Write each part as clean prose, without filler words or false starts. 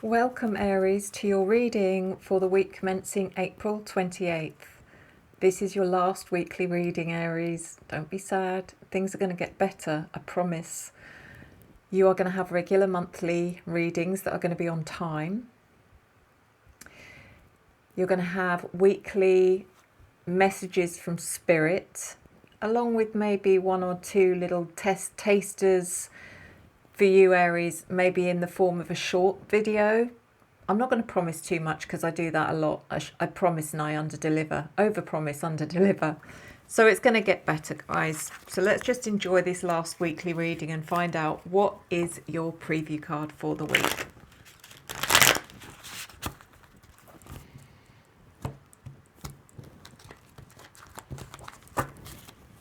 Welcome Aries to your reading for the week commencing April 28th. This is your last weekly reading, Aries. Don't be sad. Things are going to get better, I promise. You are going to have regular monthly readings that are going to be on time. You're going to have weekly messages from Spirit, along with maybe one or two little tasters for you, Aries, maybe in the form of a short video. I'm not going to promise too much because I do that a lot. I promise and I underdeliver. Overpromise, underdeliver. So it's going to get better, guys. So let's just enjoy this last weekly reading and find out what is your preview card for the week.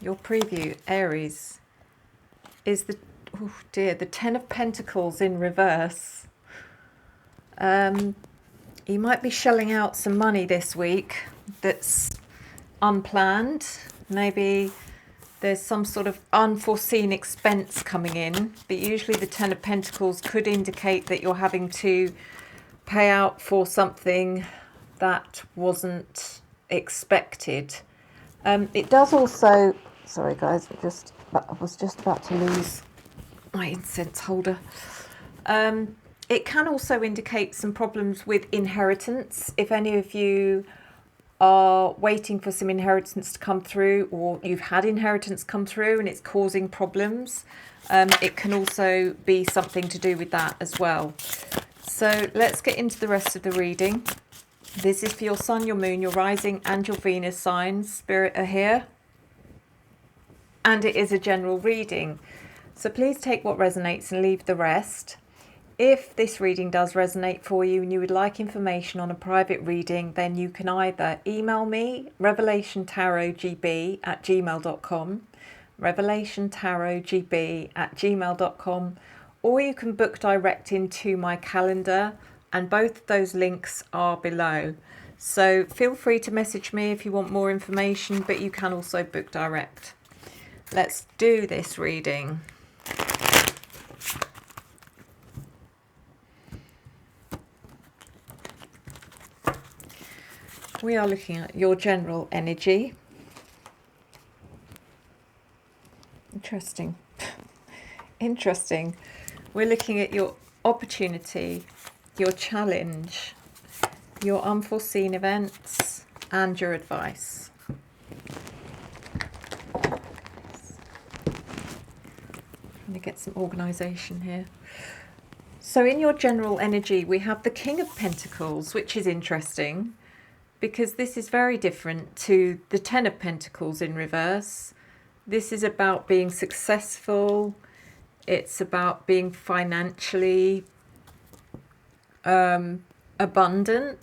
Your preview, Aries, is the the Ten of Pentacles in reverse. You might be shelling out some money this week that's unplanned. Maybe there's some sort of unforeseen expense coming in, but usually the Ten of Pentacles could indicate that you're having to pay out for something that wasn't expected. It does also, sorry guys, I was just about to lose my incense holder. It can also indicate some problems with inheritance. If any of you are waiting for some inheritance to come through, or you've had inheritance come through and it's causing problems, it can also be something to do with that as well. So let's get into the rest of the reading. This is for your sun, your moon, your rising and your Venus signs. Spirit are here. And it is a general reading. So please take what resonates and leave the rest. If this reading does resonate for you and you would like information on a private reading, then you can either email me, revelationtarotgb@gmail.com, revelationtarotgb@gmail.com, or you can book direct into my calendar, and both of those links are below. So feel free to message me if you want more information, but you can also book direct. Let's do this reading. We are looking at your general energy. Interesting. Interesting. We're looking at your opportunity, your challenge, your unforeseen events, and your advice. Trying to get some organisation here. So in your general energy, we have the King of Pentacles, which is interesting because this is very different to the Ten of Pentacles in reverse. This is about being successful. It's about being financially abundant.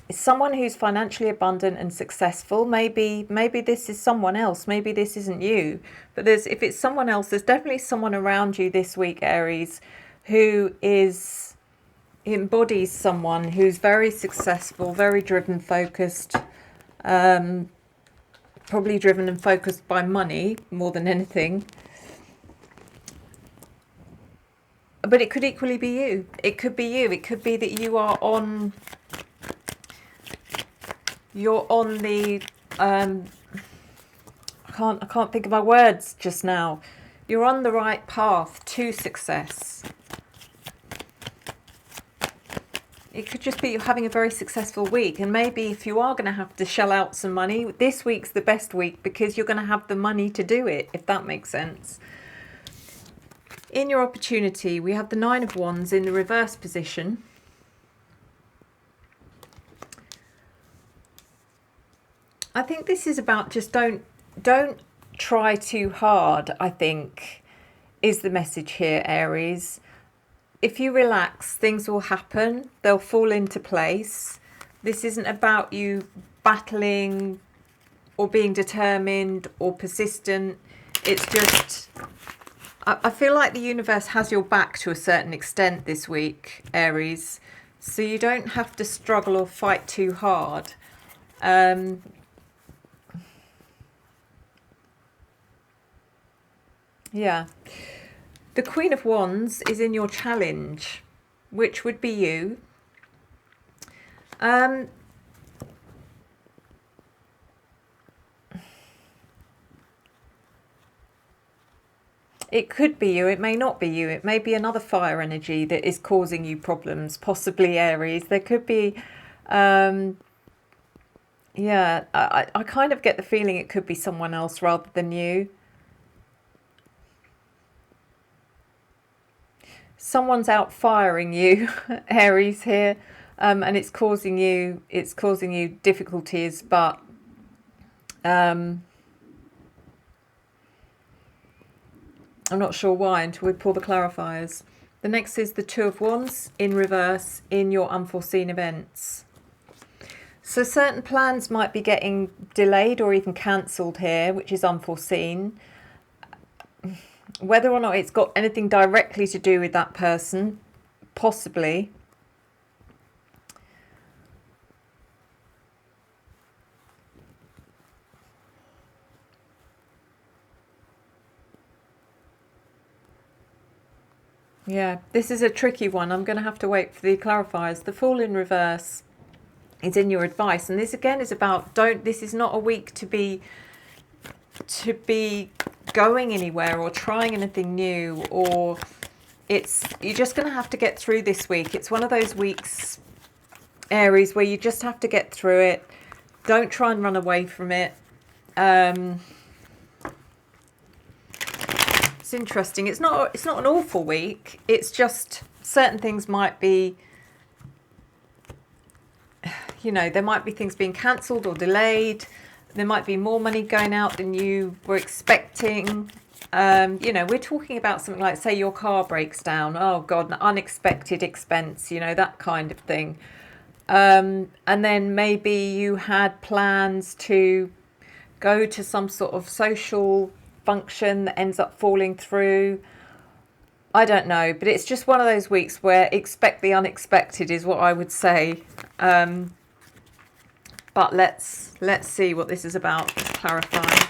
It's someone who's financially abundant and successful. Maybe this is someone else. Maybe this isn't you. But if it's someone else, there's definitely someone around you this week, Aries, who embodies someone who's very successful, very driven, focused, probably driven and focused by money more than anything. But it could equally be you. It could be you. It could be that you're on the I can't think of my words just now. You're on the right path to success. It could just be you're having a very successful week, and maybe if you are going to have to shell out some money, this week's the best week because you're going to have the money to do it, if that makes sense. In your opportunity, we have the Nine of Wands in the reverse position. I think this is about just don't try too hard, I think, is the message here, Aries. If you relax, things will happen. They'll fall into place. This isn't about you battling or being determined or persistent. It's just, I feel like the universe has your back to a certain extent this week, Aries. So you don't have to struggle or fight too hard. Yeah. The Queen of Wands is in your challenge. which would be you. It could be you, it may not be you. It may be another fire energy that is causing you problems, possibly Aries. There could be, yeah, I kind of get the feeling it could be someone else rather than you. Someone's out firing you, Aries here, and it's causing you difficulties, but I'm not sure why until we pull the clarifiers. The next is the Two of Wands in reverse in your unforeseen events. So certain plans might be getting delayed or even cancelled here, which is unforeseen. Whether or not it's got anything directly to do with that person, possibly. Yeah, this is a tricky one. I'm going to have to wait for the clarifiers. The Fool in reverse is in your advice, and this again is about this is not a week to be going anywhere or trying anything new, or you're just going to have to get through this week. It's one of those weeks, Aries, where you just have to get through it. Don't try and run away from it. It's interesting. It's not an awful week. It's just certain things might be, there might be things being cancelled or delayed. There might be more money going out than you were expecting. We're talking about something like, say, your car breaks down. Oh God, an unexpected expense, that kind of thing. And then maybe you had plans to go to some sort of social function that ends up falling through. I don't know, but it's just one of those weeks where expect the unexpected is what I would say. But let's see what this is about. Let's clarify.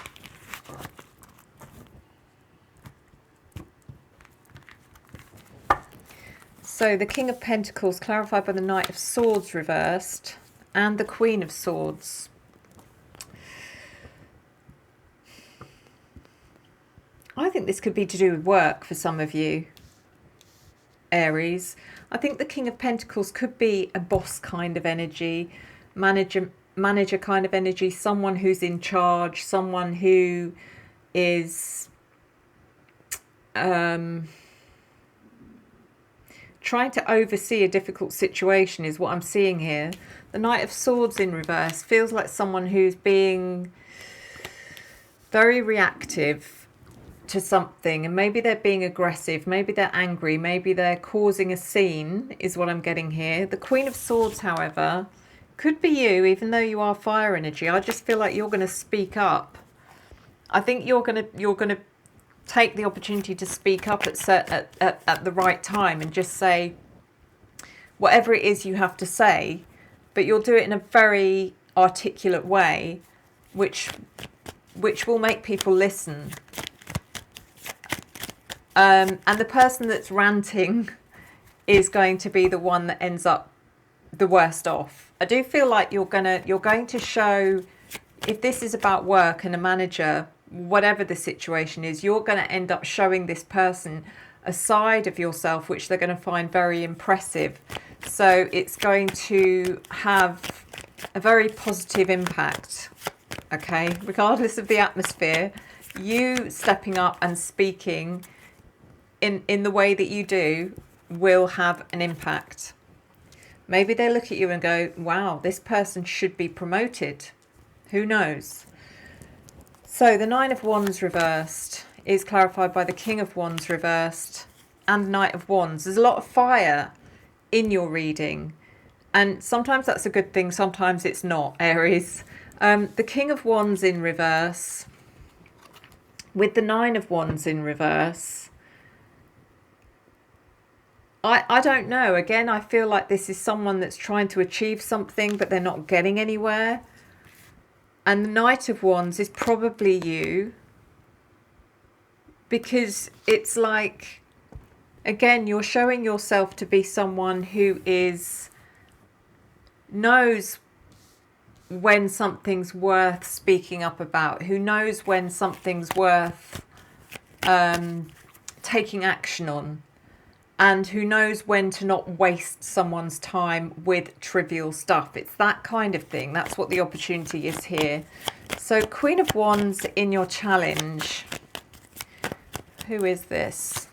So the King of Pentacles clarified by the Knight of Swords reversed and the Queen of Swords. I think this could be to do with work for some of you, Aries. I think the King of Pentacles could be a boss kind of energy, manager kind of energy, someone who's in charge, someone who is trying to oversee a difficult situation is what I'm seeing here. The Knight of Swords in reverse feels like someone who's being very reactive to something, and maybe they're being aggressive, maybe they're angry, maybe they're causing a scene is what I'm getting here. The Queen of Swords, however, could be you, even though you are fire energy. I just feel like you're going to speak up. I think you're going to take the opportunity to speak up at the right time and just say whatever it is you have to say, but you'll do it in a very articulate way, which will make people listen. And the person that's ranting is going to be the one that ends up the worst off. I do feel like you're going to show, if this is about work and a manager, whatever the situation is, you're going to end up showing this person a side of yourself which they're going to find very impressive. So it's going to have a very positive impact, okay? Regardless of the atmosphere, you stepping up and speaking in the way that you do will have an impact. Maybe they look at you and go, wow, this person should be promoted. Who knows? So the Nine of Wands reversed is clarified by the King of Wands reversed and Knight of Wands. There's a lot of fire in your reading, and sometimes that's a good thing, sometimes it's not, Aries. The King of Wands in reverse with the Nine of Wands in reverse. I don't know. Again, I feel like this is someone that's trying to achieve something, but they're not getting anywhere. And the Knight of Wands is probably you, because it's like again, you're showing yourself to be someone who knows when something's worth speaking up about, who knows when something's worth taking action on, and who knows when to not waste someone's time with trivial stuff. It's that kind of thing. That's what the opportunity is here. So Queen of Wands in your challenge. Who is this?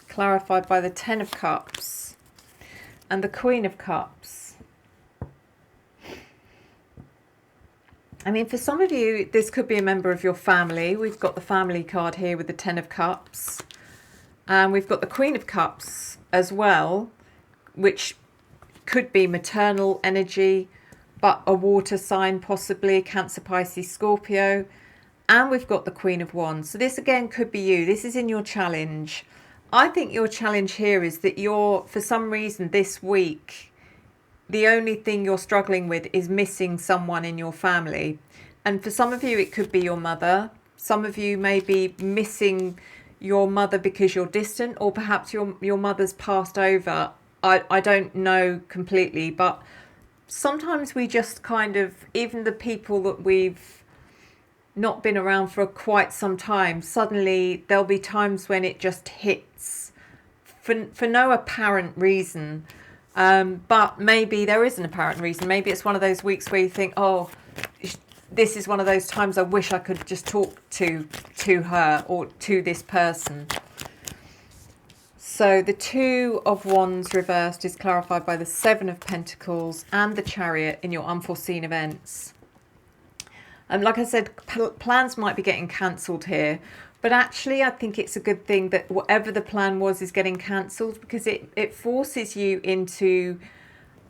Clarified by the Ten of Cups and the Queen of Cups. I mean, for some of you, this could be a member of your family. We've got the family card here with the Ten of Cups. And we've got the Queen of Cups as well, which could be maternal energy, but a water sign, possibly Cancer, Pisces, Scorpio. And we've got the Queen of Wands. So this again could be you. This is in your challenge. I think your challenge here is that for some reason this week, the only thing you're struggling with is missing someone in your family. And for some of you, it could be your mother. Some of you may be missing your mother because you're distant, or perhaps your mother's passed over. I don't know completely, but sometimes we just kind of, even the people that we've not been around for quite some time, suddenly there'll be times when it just hits for no apparent reason. But maybe there is an apparent reason. Maybe it's one of those weeks where you think, oh, this is one of those times I wish I could just talk to her or to this person. So the Two of Wands reversed is clarified by the Seven of Pentacles and the Chariot in your unforeseen events. And like I said, plans might be getting cancelled here. But actually, I think it's a good thing that whatever the plan was is getting cancelled, because it forces you into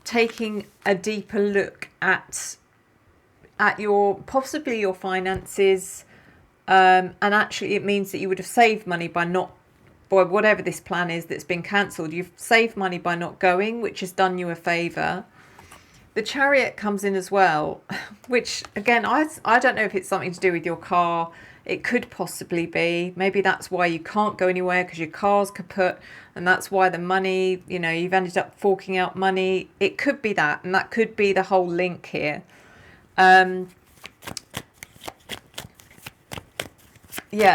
taking a deeper look at possibly your finances, and actually it means that you would have saved money by whatever this plan is that's been cancelled. You've saved money by not going, which has done you a favour. The Chariot comes in as well, which again, I don't know if it's something to do with your car. It could possibly be. Maybe that's why you can't go anywhere, because your car's kaput, and that's why the money, you've ended up forking out money. It could be that, and that could be the whole link here. Yeah,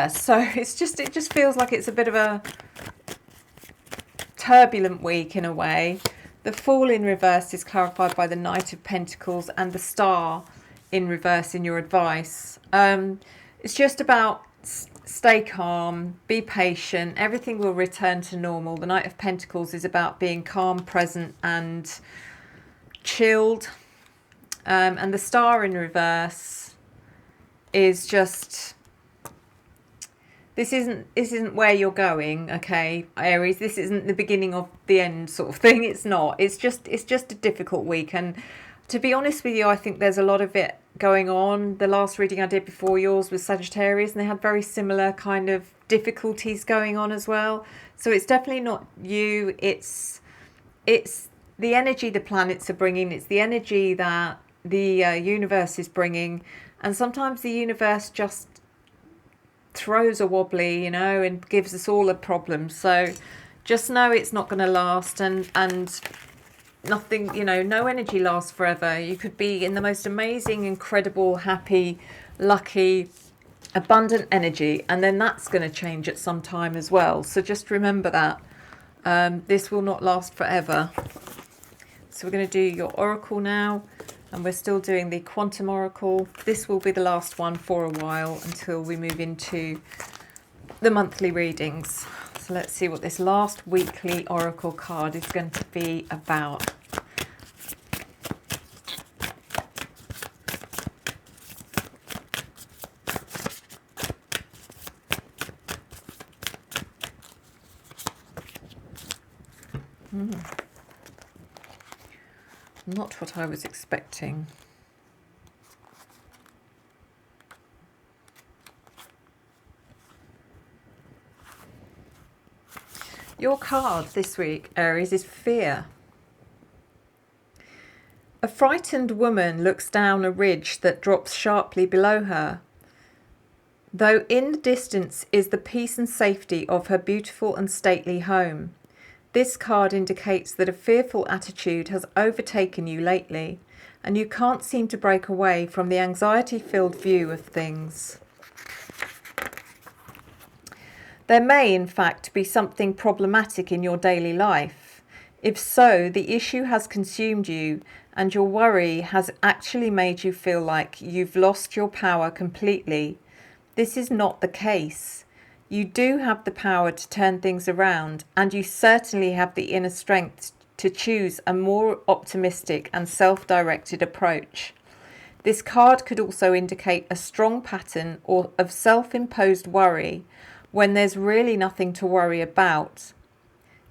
so it just feels like it's a bit of a turbulent week in a way. The Fool in reverse is clarified by the Knight of Pentacles and the Star in reverse in your advice. It's just about stay calm, be patient, everything will return to normal. The Knight of Pentacles is about being calm, present and chilled. And the Star in reverse is just, this isn't where you're going, okay, Aries. This isn't the beginning of the end sort of thing. It's not. It's just a difficult week. And to be honest with you, I think there's a lot of it going on. The last reading I did before yours was Sagittarius, and they had very similar kind of difficulties going on as well. So it's definitely not you. It's the energy the planets are bringing. It's the energy that the universe is bringing. And sometimes the universe just throws a wobbly, and gives us all a problem. So just know it's not going to last, and nothing, no energy lasts forever. You could be in the most amazing, incredible, happy, lucky, abundant energy, and then that's going to change at some time as well. So just remember that this will not last forever. So we're going to do your oracle now, and we're still doing the quantum oracle. This will be the last one for a while until we move into the monthly readings. So let's see what this last weekly oracle card is going to be about. Not what I was expecting. Your card this week, Aries, is fear. A frightened woman looks down a ridge that drops sharply below her. Though in the distance is the peace and safety of her beautiful and stately home, This card indicates that a fearful attitude has overtaken you lately, and you can't seem to break away from the anxiety-filled view of things. There may, in fact, be something problematic in your daily life. If so, the issue has consumed you, and your worry has actually made you feel like you've lost your power completely. This is not the case. You do have the power to turn things around, and you certainly have the inner strength to choose a more optimistic and self-directed approach. This card could also indicate a strong pattern of self-imposed worry when there's really nothing to worry about.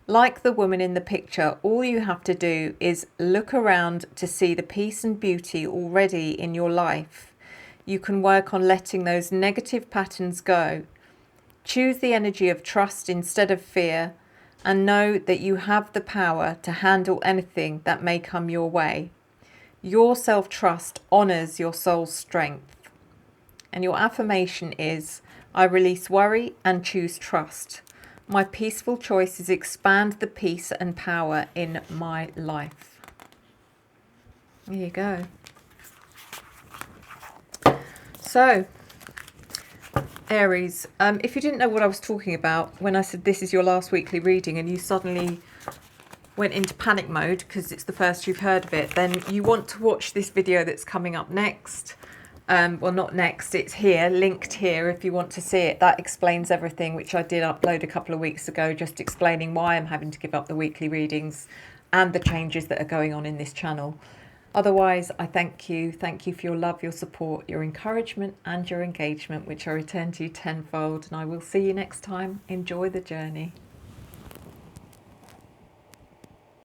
Like the woman in the picture, all you have to do is look around to see the peace and beauty already in your life. You can work on letting those negative patterns go. Choose the energy of trust instead of fear, and know that you have the power to handle anything that may come your way. Your self-trust honors your soul's strength. And your affirmation is, I release worry and choose trust. My peaceful choices expand the peace and power in my life. There you go. So, Aries, if you didn't know what I was talking about when I said this is your last weekly reading and you suddenly went into panic mode because it's the first you've heard of it, then you want to watch this video that's coming up next. Well, not next, it's here, linked here if you want to see it. That explains everything, which I did upload a couple of weeks ago, just explaining why I'm having to give up the weekly readings and the changes that are going on in this channel. Otherwise, I thank you. Thank you for your love, your support, your encouragement and your engagement, which I return to you tenfold. And I will see you next time. Enjoy the journey.